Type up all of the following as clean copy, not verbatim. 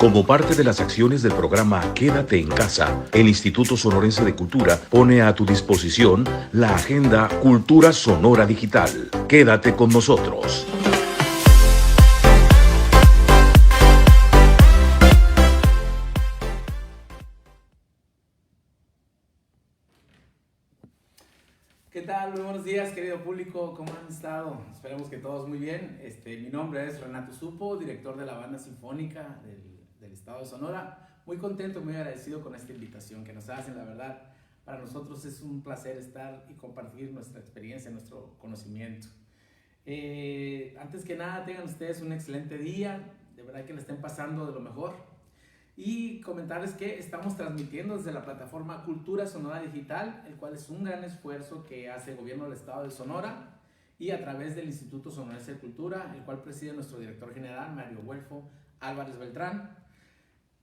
Como parte de las acciones del programa Quédate en Casa, el Instituto Sonorense de Cultura pone a tu disposición la agenda Cultura Sonora Digital. Quédate con nosotros. ¿Qué tal? Muy buenos días, querido público. ¿Cómo han estado? Esperemos que todos muy bien. Mi nombre es Renato Supo, director de la Banda Sinfónica del Estado de Sonora. Muy contento, muy agradecido con esta invitación que nos hacen. La verdad, para nosotros es un placer estar y compartir nuestra experiencia, nuestro conocimiento. Antes que nada, tengan ustedes un excelente día. De verdad que le estén pasando de lo mejor. Y comentarles que estamos transmitiendo desde la plataforma Cultura Sonora Digital, el cual es un gran esfuerzo que hace el gobierno del estado de Sonora y a través del Instituto Sonorense de Cultura, el cual preside nuestro director general, Mario Huelfo Álvarez Beltrán.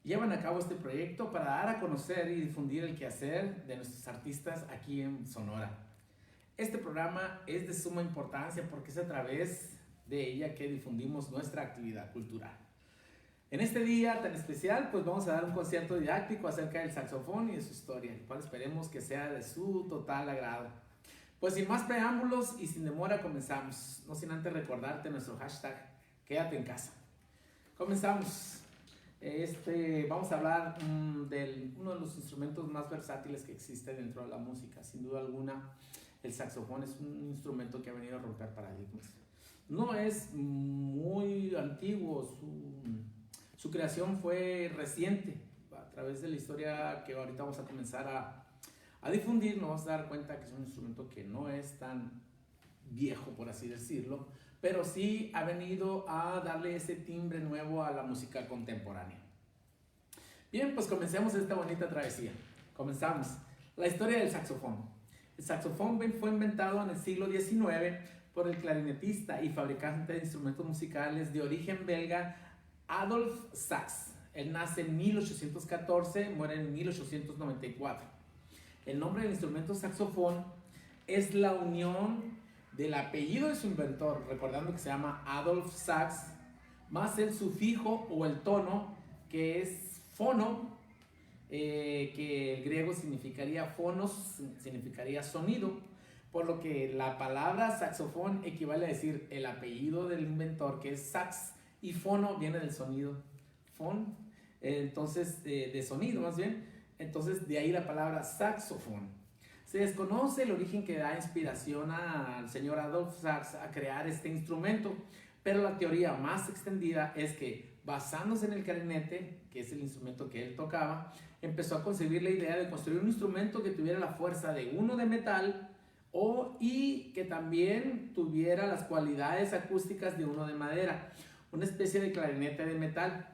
Llevan a cabo este proyecto para dar a conocer y difundir el quehacer de nuestros artistas aquí en Sonora. Este programa es de suma importancia porque es a través de ella que difundimos nuestra actividad cultural. En este día tan especial, pues vamos a dar un concierto didáctico acerca del saxofón y de su historia, el cual esperemos que sea de su total agrado. Pues sin más preámbulos y sin demora comenzamos, no sin antes recordarte nuestro hashtag Quédate en Casa. Comenzamos. Vamos a hablar de uno de los instrumentos más versátiles que existe dentro de la música. Sin duda alguna, el saxofón es un instrumento que ha venido a romper paradigmas. No es muy antiguo, su creación fue reciente. A través de la historia que ahorita vamos a comenzar a difundir, nos vamos a dar cuenta que es un instrumento que no es tan viejo, por así decirlo, pero sí ha venido a darle ese timbre nuevo a la música contemporánea. Bien, pues comencemos esta bonita travesía. Comenzamos. La historia del saxofón. El saxofón fue inventado en el siglo XIX por el clarinetista y fabricante de instrumentos musicales de origen belga Adolphe Sax. Él nace en 1814, muere en 1894. El nombre del instrumento saxofón es la unión del apellido de su inventor, recordando que se llama Adolphe Sax, más el sufijo o el tono, que es fono, que el griego significaría fonos, significaría sonido, por lo que la palabra saxofón equivale a decir el apellido del inventor, que es Sax, y fono viene del sonido, fon, entonces de sonido más bien, entonces de ahí la palabra saxofón. Se desconoce el origen que da inspiración al señor Adolphe Sax a crear este instrumento, pero la teoría más extendida es que, basándose en el clarinete, que es el instrumento que él tocaba, empezó a concebir la idea de construir un instrumento que tuviera la fuerza de uno de metal y que también tuviera las cualidades acústicas de uno de madera, una especie de clarinete de metal.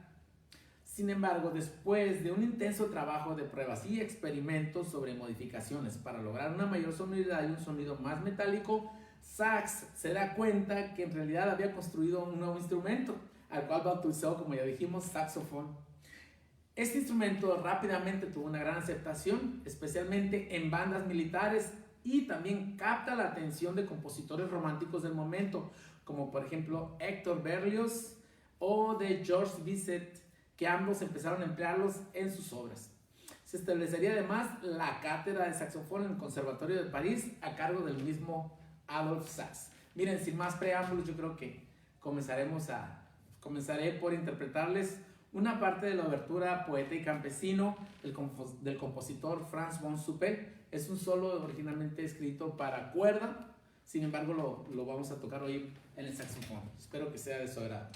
Sin embargo, después de un intenso trabajo de pruebas y experimentos sobre modificaciones para lograr una mayor sonoridad y un sonido más metálico, Sax se da cuenta que en realidad había construido un nuevo instrumento, al cual bautizó, como ya dijimos, saxofón. Este instrumento rápidamente tuvo una gran aceptación, especialmente en bandas militares, y también capta la atención de compositores románticos del momento, como por ejemplo Héctor Berlioz o de Georges Bizet, que ambos empezaron a emplearlos en sus obras. Se establecería además la cátedra de saxofón en el Conservatorio de París a cargo del mismo Adolphe Sax. Miren, sin más preámbulos, yo creo que comenzaré por interpretarles una parte de la obertura Poeta y Campesino del compositor Franz von Suppé. Es un solo originalmente escrito para cuerda, sin embargo lo vamos a tocar hoy en el saxofón. Espero que sea de su agrado.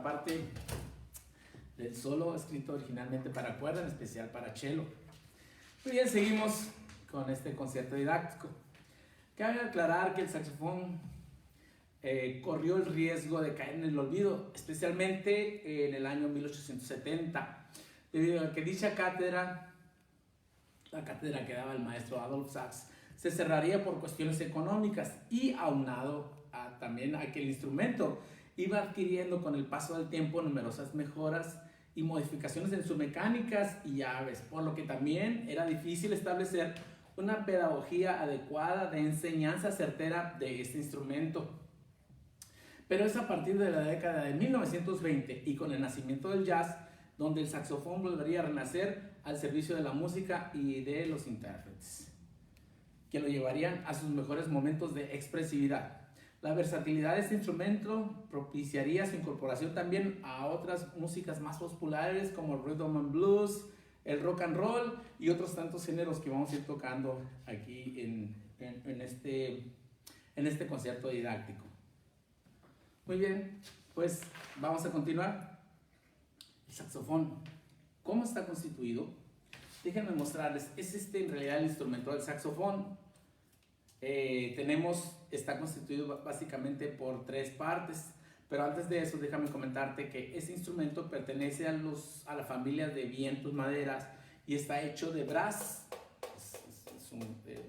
la parte del solo escrito originalmente para cuerda, en especial para cello. Muy bien, seguimos con este concierto didáctico. Cabe aclarar que el saxofón corrió el riesgo de caer en el olvido, especialmente en el año 1870, debido a que dicha cátedra, la cátedra que daba el maestro Adolf Sax, se cerraría por cuestiones económicas y aunado también a que el instrumento iba adquiriendo con el paso del tiempo numerosas mejoras y modificaciones en sus mecánicas y llaves, por lo que también era difícil establecer una pedagogía adecuada de enseñanza certera de este instrumento. Pero es a partir de la década de 1920 y con el nacimiento del jazz donde el saxofón volvería a renacer al servicio de la música y de los intérpretes, que lo llevarían a sus mejores momentos de expresividad. La versatilidad de este instrumento propiciaría su incorporación también a otras músicas más populares como el rhythm and blues, el rock and roll y otros tantos géneros que vamos a ir tocando aquí en este concierto didáctico. Muy bien, pues vamos a continuar. El saxofón, ¿cómo está constituido? Déjenme mostrarles, es en realidad el instrumento del saxofón. Está constituido básicamente por 3 partes, pero antes de eso déjame comentarte que ese instrumento pertenece a la familia de vientos maderas y está hecho de brass.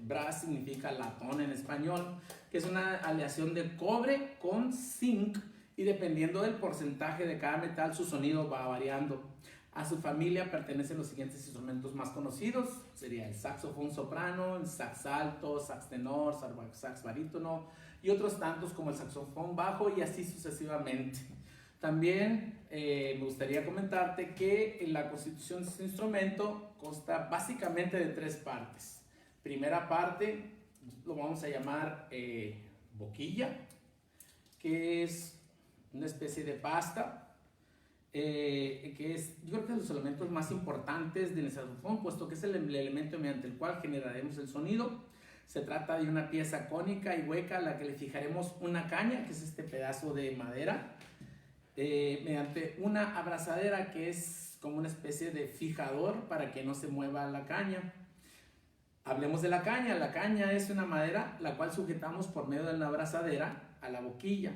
Brass significa latón en español, que es una aleación de cobre con zinc, y dependiendo del porcentaje de cada metal su sonido va variando. A su familia pertenecen los siguientes instrumentos más conocidos: sería el saxofón soprano, el sax alto, sax tenor, sax barítono y otros tantos como el saxofón bajo, y así sucesivamente. También me gustaría comentarte que la constitución de este instrumento consta básicamente de 3 partes. Primera parte lo vamos a llamar boquilla, que es una especie de pasta, que es, yo creo que es de los elementos más importantes del saxofón, puesto que es el elemento mediante el cual generaremos el sonido. Se trata de una pieza cónica y hueca a la que le fijaremos una caña, que es este pedazo de madera, mediante una abrazadera, que es como una especie de fijador para que no se mueva la caña. Hablemos de la caña. La caña es una madera la cual sujetamos por medio de una abrazadera a la boquilla.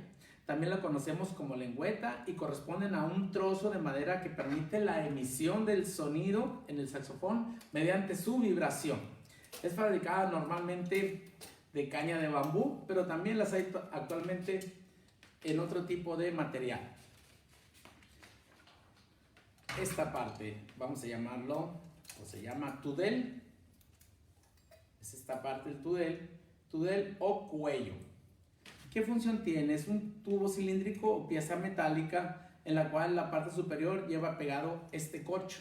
También la conocemos como lengüeta y corresponden a un trozo de madera que permite la emisión del sonido en el saxofón mediante su vibración. Es fabricada normalmente de caña de bambú, pero también las hay actualmente en otro tipo de material. Esta parte vamos a llamarlo, o se llama tudel. Es esta parte del tudel o cuello. ¿Qué función tiene? Es un tubo cilíndrico o pieza metálica en la cual la parte superior lleva pegado este corcho.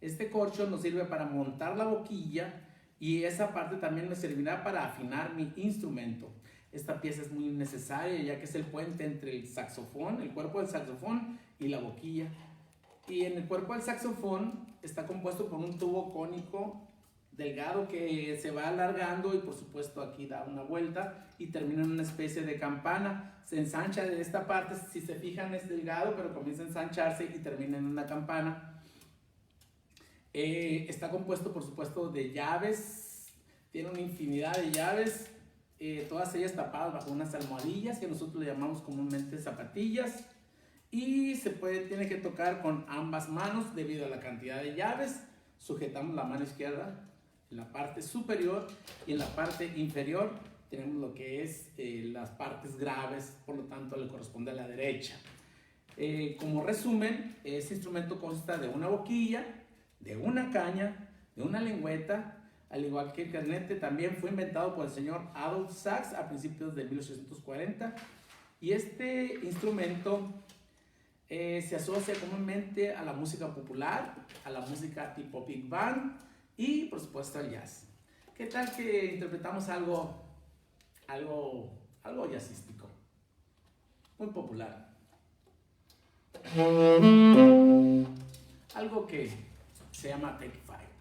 Este corcho nos sirve para montar la boquilla y esa parte también me servirá para afinar mi instrumento. Esta pieza es muy necesaria ya que es el puente entre el saxofón, el cuerpo del saxofón y la boquilla. Y en el cuerpo del saxofón está compuesto por un tubo cónico delgado que se va alargando y por supuesto aquí da una vuelta y termina en una especie de campana. Se ensancha de esta parte, si se fijan es delgado pero comienza a ensancharse y termina en una campana. Está compuesto por supuesto de llaves, tiene una infinidad de llaves, todas ellas tapadas bajo unas almohadillas que nosotros le llamamos comúnmente zapatillas, y tiene que tocar con ambas manos debido a la cantidad de llaves. Sujetamos la mano izquierda en la parte superior y en la parte inferior tenemos lo que es las partes graves, por lo tanto le corresponde a la derecha. Como resumen, este instrumento consta de una boquilla, de una caña, de una lengüeta, al igual que el clarinete. También fue inventado por el señor Adolf Sax a principios de 1840, y este instrumento se asocia comúnmente a la música popular, a la música tipo big band y por supuesto al jazz. ¿Qué tal que interpretamos algo jazzístico? Muy popular. Algo que se llama Take Five.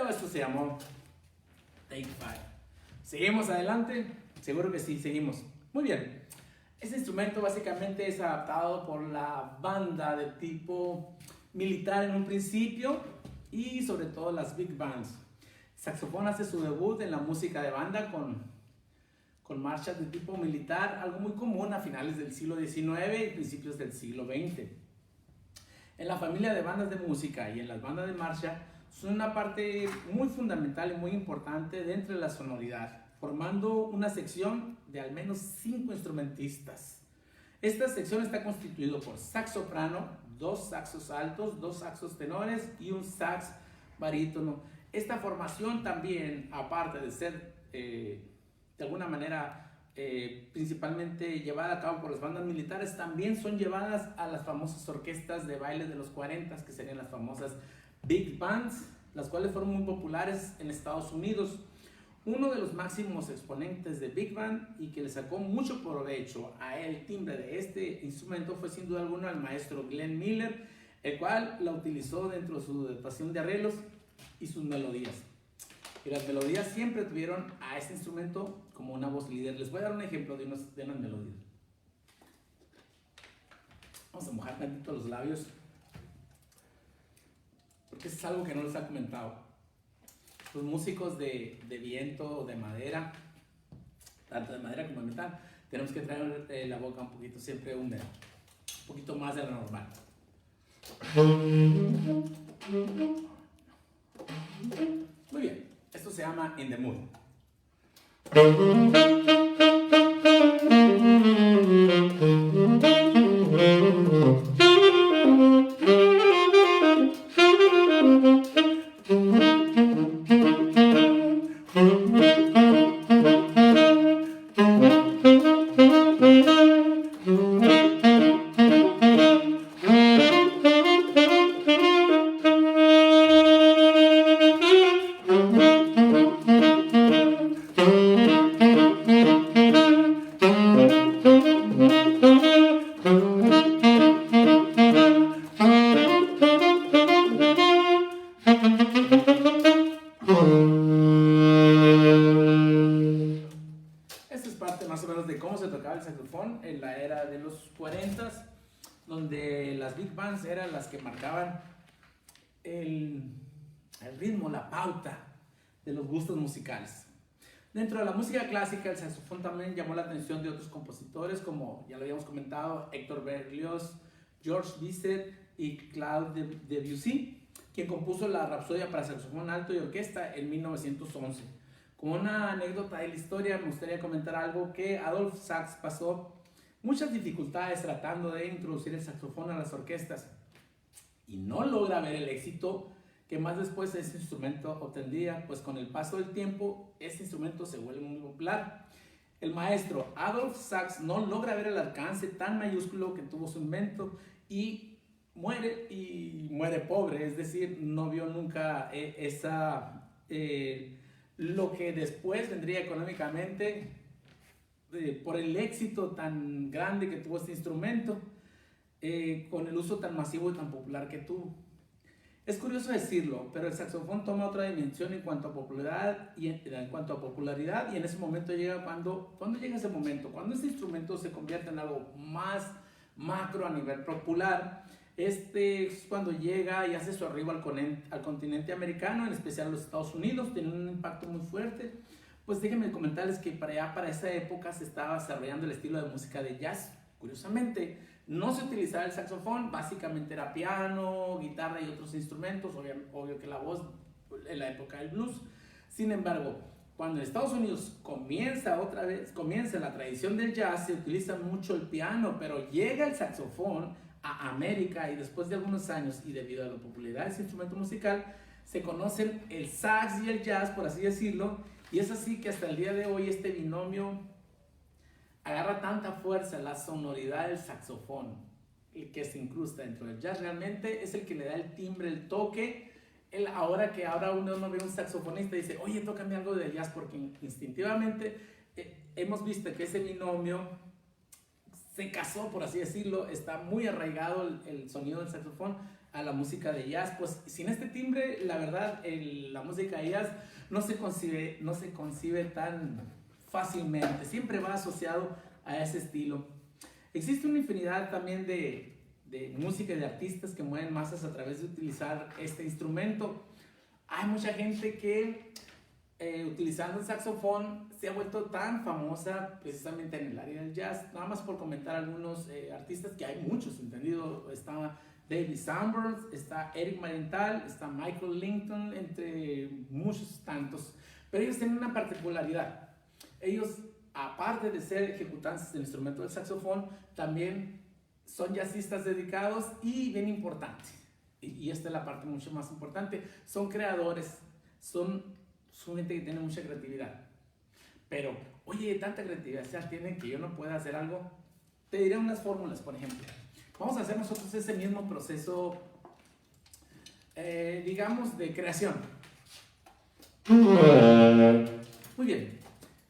Esto se llamó Take Five. ¿Seguimos adelante? Seguro que sí, seguimos. Muy bien. Este instrumento básicamente es adaptado por la banda de tipo militar en un principio y sobre todo las big bands. El saxofón hace su debut en la música de banda con marchas de tipo militar, algo muy común a finales del siglo XIX y principios del siglo XX. En la familia de bandas de música y en las bandas de marcha son una parte muy fundamental y muy importante dentro de la sonoridad, formando una sección de al menos 5 instrumentistas. Esta sección está constituida por sax soprano, 2 saxos altos, 2 saxos tenores y un sax barítono. Esta formación también, aparte de ser de alguna manera principalmente llevada a cabo por las bandas militares, también son llevadas a las famosas orquestas de baile de los 40, que serían las famosas big bands, las cuales fueron muy populares en Estados Unidos. Uno de los máximos exponentes de big band y que le sacó mucho provecho a el timbre de este instrumento fue sin duda alguna el maestro Glenn Miller, el cual la utilizó dentro de su adaptación de arreglos y sus melodías. Y las melodías siempre tuvieron a este instrumento como una voz líder. Les voy a dar un ejemplo de unas melodías. Vamos a mojar tantito los labios, porque eso es algo que no les ha comentado. Los músicos de viento, de madera, tanto de madera como de metal, tenemos que traer la boca un poquito siempre húmeda, un poquito más de lo normal. Muy bien, esto se llama In the Mood. Esta es parte más o menos de cómo se tocaba el saxofón en la era de los 40s, donde las big bands eran las que marcaban el ritmo, la pauta de los gustos musicales. Dentro de la música clásica, el saxofón también llamó la atención de otros compositores como, ya lo habíamos comentado, Héctor Berlioz, George Bizet y Claude Debussy, quien compuso la Rapsodia para saxofón alto y orquesta en 1911. Como una anécdota de la historia, me gustaría comentar algo que Adolphe Sax pasó muchas dificultades tratando de introducir el saxofón a las orquestas y no logra ver el éxito que más después ese instrumento obtendría, pues con el paso del tiempo este instrumento se vuelve muy popular. El maestro Adolphe Sax no logra ver el alcance tan mayúsculo que tuvo su invento y muere pobre, es decir, no vio nunca lo que después vendría económicamente por el éxito tan grande que tuvo este instrumento, con el uso tan masivo y tan popular que tuvo. Es curioso decirlo, pero el saxofón toma otra dimensión en cuanto a popularidad y en ese momento llega cuando llega ese momento, cuando este instrumento se convierte en algo más macro a nivel popular. Este es cuando llega y hace su arribo al continente americano, en especial a los Estados Unidos, tiene un impacto muy fuerte. Pues déjenme comentarles que para esa época se estaba desarrollando el estilo de música de jazz. Curiosamente, no se utilizaba el saxofón, básicamente era piano, guitarra y otros instrumentos, obvio que la voz en la época del blues. Sin embargo, cuando en Estados Unidos comienza la tradición del jazz, se utiliza mucho el piano, pero llega el saxofón a América y después de algunos años y debido a la popularidad de ese instrumento musical, se conocen el sax y el jazz, por así decirlo, y es así que hasta el día de hoy este binomio agarra tanta fuerza, la sonoridad del saxofón, el que se incrusta dentro del jazz, realmente es el que le da el timbre, el toque. Ahora uno no ve un saxofonista y dice, oye, tócame algo de jazz, porque instintivamente hemos visto que ese binomio se casó, por así decirlo, está muy arraigado el sonido del saxofón a la música de jazz. Pues sin este timbre, la verdad, la música de jazz no se concibe tan fácilmente, siempre va asociado a ese estilo. Existe una infinidad también de música y de artistas que mueven masas a través de utilizar este instrumento. Hay mucha gente que utilizando el saxofón se ha vuelto tan famosa precisamente en el área del jazz. Nada más por comentar algunos artistas, que hay muchos, entendido. Está David Sanborn, está Eric Marienthal, está Michael Linton, entre muchos tantos. Pero ellos tienen una particularidad. Ellos, aparte de ser ejecutantes del instrumento del saxofón, también son jazzistas dedicados y bien importante. Y esta es la parte mucho más importante. Son creadores, son gente que tiene mucha creatividad. Pero, oye, tanta creatividad tienen que yo no pueda hacer algo. Te diré unas fórmulas, por ejemplo. Vamos a hacer nosotros ese mismo proceso, digamos, de creación. Muy bien.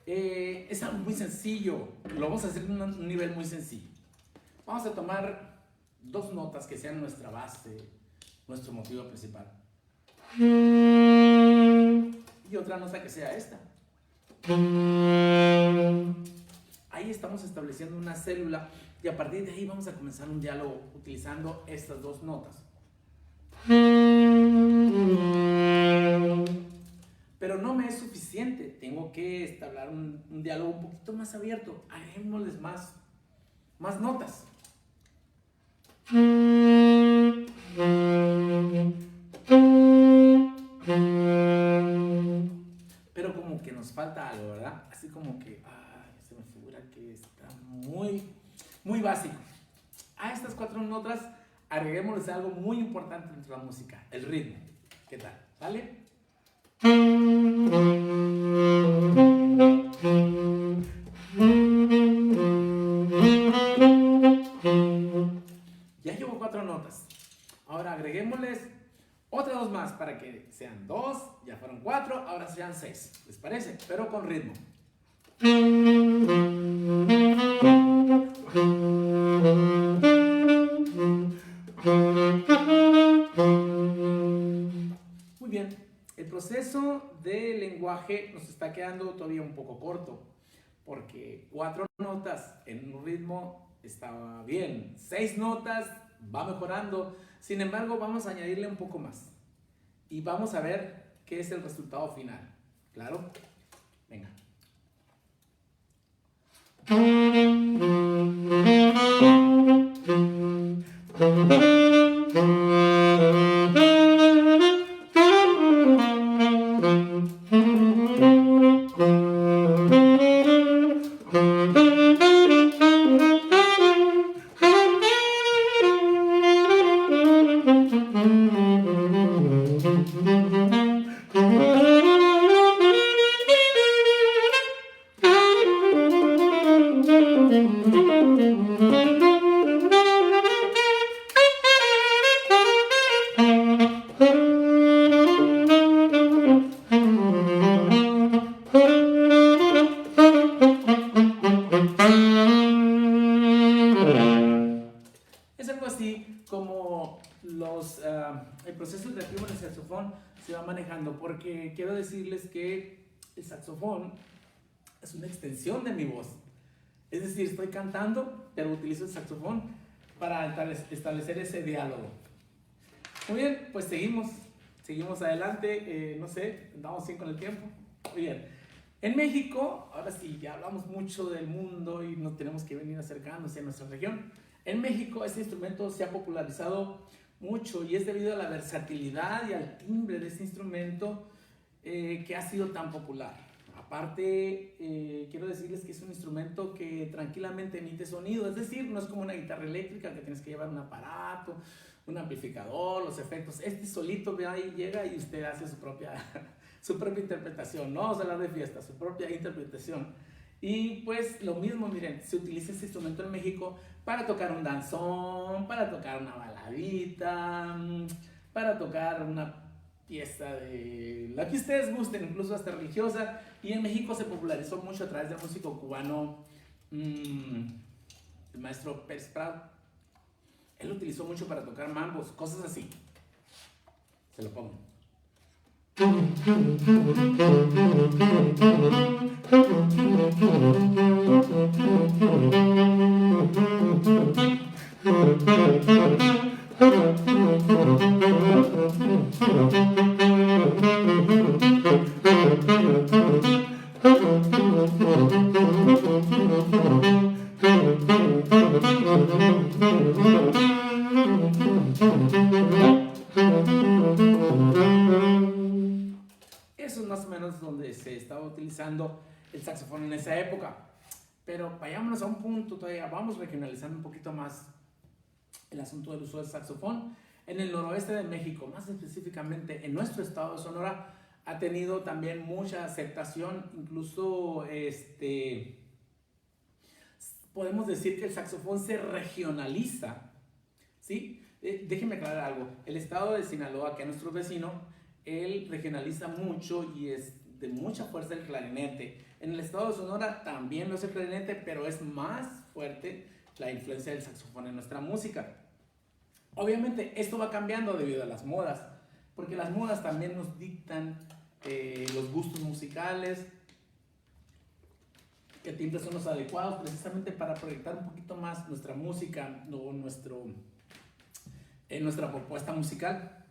Es algo muy sencillo. Lo vamos a hacer en un nivel muy sencillo. Vamos a tomar dos notas que sean nuestra base, nuestro motivo principal. Y otra nota que sea esta. Ahí estamos estableciendo una célula y a partir de ahí vamos a comenzar un diálogo utilizando estas dos notas. Pero no me es suficiente, tengo que establecer un diálogo un poquito más abierto. Hagámosles más notas. Pero como que nos falta algo, ¿verdad? Así como que, se me figura que está muy básico. A estas cuatro notas agreguémosles algo muy importante dentro de la música, el ritmo. ¿Qué tal? ¿Vale? Ya llevo cuatro notas. Ahora agreguémosles otras dos más para que sean dos, ya fueron cuatro, ahora sean seis. ¿Les parece? Pero con ritmo. Muy bien. El proceso de lenguaje nos está quedando todavía un poco corto, porque cuatro notas en un ritmo estaba bien, 6 notas va mejorando. Sin embargo, vamos a añadirle un poco más y vamos a ver qué es el resultado final. ¿Claro? Venga. Es algo así como el proceso creativo en el saxofón se va manejando, porque quiero decirles que el saxofón es una extensión de mi voz. Es decir, estoy cantando, pero utilizo el saxofón para establecer ese diálogo. Muy bien, pues seguimos adelante. No sé, andamos bien con el tiempo. Muy bien. En México, ahora sí, ya hablamos mucho del mundo y nos tenemos que venir acercándose a nuestra región. En México este instrumento se ha popularizado mucho y es debido a la versatilidad y al timbre de este instrumento. que ha sido tan popular. Aparte, quiero decirles que es un instrumento que tranquilamente emite sonido, es decir, no es como una guitarra eléctrica que tienes que llevar un aparato, un amplificador, los efectos. Este solito ve ahí, llega y usted hace su propia interpretación, no vamos a hablar de fiesta, su propia interpretación. Y pues lo mismo, miren, se utiliza este instrumento en México para tocar un danzón, para tocar una baladita, para tocar una pieza de la que ustedes gusten, incluso hasta religiosa. Y en México se popularizó mucho a través del músico cubano, el maestro Pérez Prado. Él lo utilizó mucho para tocar mambos, cosas así. Se lo pongo. Eso es más o menos donde se estaba utilizando el saxofón en esa época. Pero vayámonos a un punto todavía, vamos regionalizando un poquito más el asunto del uso del saxofón. En el noroeste de México, más específicamente en nuestro estado de Sonora, ha tenido también mucha aceptación, incluso podemos decir que el saxofón se regionaliza, ¿sí? Déjenme aclarar algo, el estado de Sinaloa, que es nuestro vecino, él regionaliza mucho y es de mucha fuerza el clarinete. En el estado de Sonora también lo es el clarinete, pero es más fuerte la influencia del saxofón en nuestra música. Obviamente esto va cambiando debido a las modas, porque las modas también nos dictan los gustos musicales, qué timbres son los adecuados precisamente para proyectar un poquito más nuestra música o nuestra propuesta musical.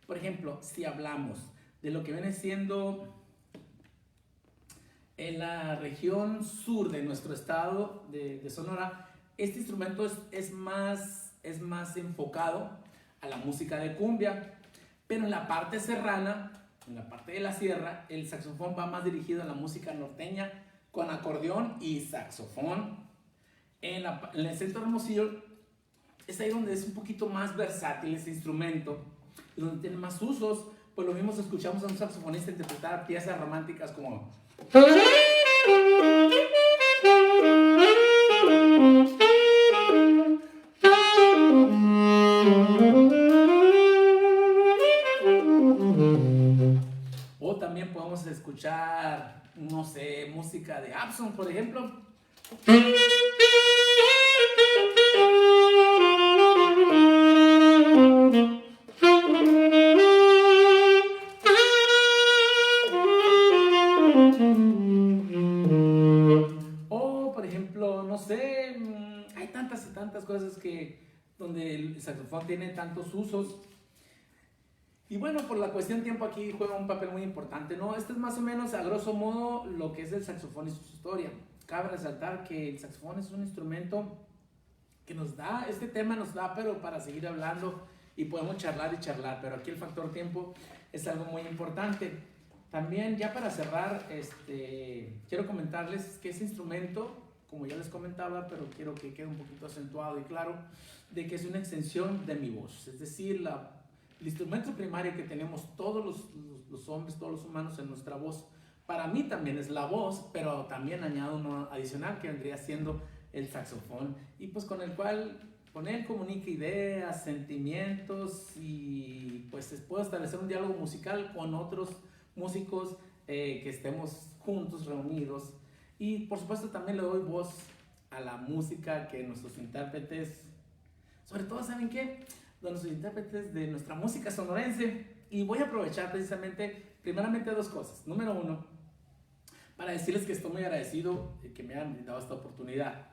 Por ejemplo, si hablamos de lo que viene siendo en la región sur de nuestro estado de Sonora, este instrumento es más enfocado a la música de cumbia, pero en la parte serrana, en la parte de la sierra, el saxofón va más dirigido a la música norteña con acordeón y saxofón. En el centro de Hermosillo es ahí donde es un poquito más versátil ese instrumento y donde tiene más usos. Pues lo mismo escuchamos a un saxofonista interpretar piezas románticas como o también podemos escuchar, no sé, música de Abson, por ejemplo. O, por ejemplo, no sé, hay tantas y tantas cosas donde el saxofón tiene tantos usos. Y bueno, por la cuestión de tiempo aquí juega un papel muy importante, ¿no? Esto es más o menos, a grosso modo, lo que es el saxofón y su historia. Cabe resaltar que el saxofón es un instrumento que nos da, este tema nos da, pero para seguir hablando y podemos charlar y charlar, pero aquí el factor tiempo es algo muy importante. También, ya para cerrar, quiero comentarles que ese instrumento, como ya les comentaba, pero quiero que quede un poquito acentuado y claro, de que es una extensión de mi voz, es decir, el instrumento primario que tenemos todos los hombres, todos los humanos en nuestra voz, para mí también es la voz, pero también añado uno adicional que vendría siendo el saxofón, y pues con él comunica ideas, sentimientos, y pues puedo establecer un diálogo musical con otros músicos que estemos juntos, reunidos, y por supuesto también le doy voz a la música que nuestros intérpretes, sobre todo, ¿saben qué? De nuestros intérpretes de nuestra música sonorense. Y voy a aprovechar precisamente, primeramente, dos cosas. Número uno, para decirles que estoy muy agradecido de que me hayan dado esta oportunidad.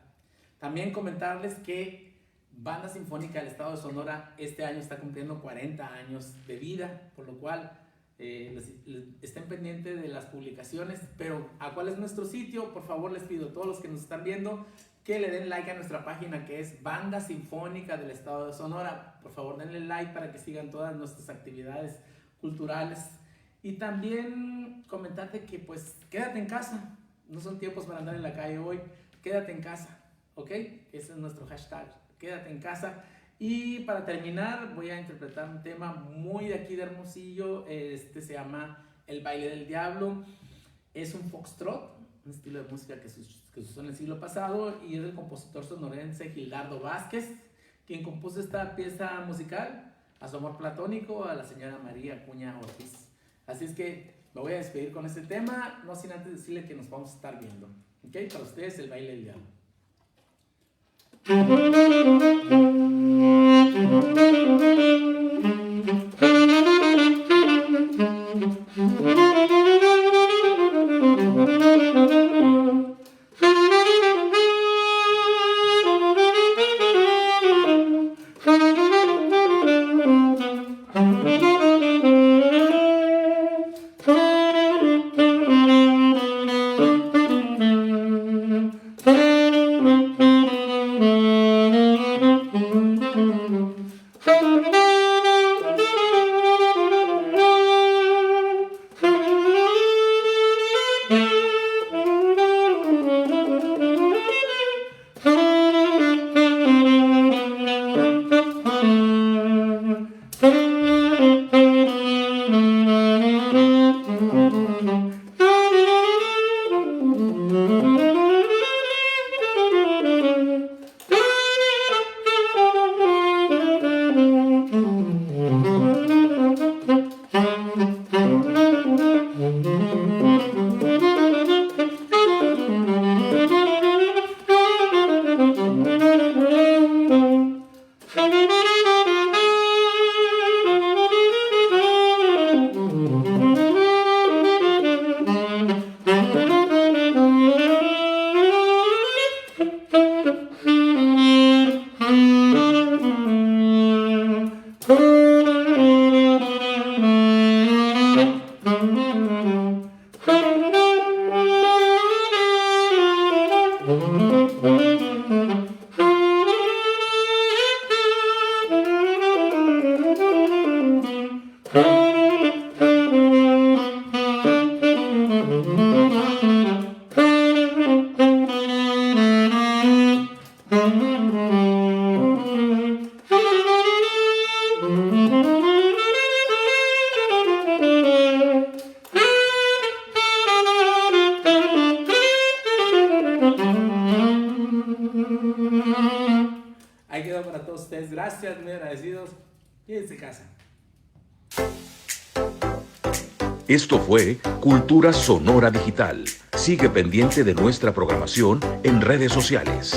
También comentarles que Banda Sinfónica del Estado de Sonora este año está cumpliendo 40 años de vida, por lo cual estén pendientes de las publicaciones. Pero ¿a cuál es nuestro sitio? Por favor, les pido a todos los que nos están viendo que le den like a nuestra página, que es Banda Sinfónica del Estado de Sonora. Por favor, denle like para que sigan todas nuestras actividades culturales. Y también comentarte que pues quédate en casa, no son tiempos para andar en la calle hoy, quédate en casa, ¿ok? Ese es nuestro hashtag, quédate en casa. Y para terminar voy a interpretar un tema muy de aquí de Hermosillo, se llama El Baile del Diablo. Es un foxtrot, un estilo de música que se usó en el siglo pasado, y es del compositor sonorense Gildardo Vázquez, quien compuso esta pieza musical a su amor platónico, a la señora María Acuña Ortiz. Así es que me voy a despedir con este tema, no sin antes decirle que nos vamos a estar viendo. ¿Ok? Para ustedes, El Baile del Diablo. Ahí quedó para todos ustedes. Gracias, muy agradecidos. Quédense en casa. Esto fue Cultura Sonora Digital. Sigue pendiente de nuestra programación en redes sociales.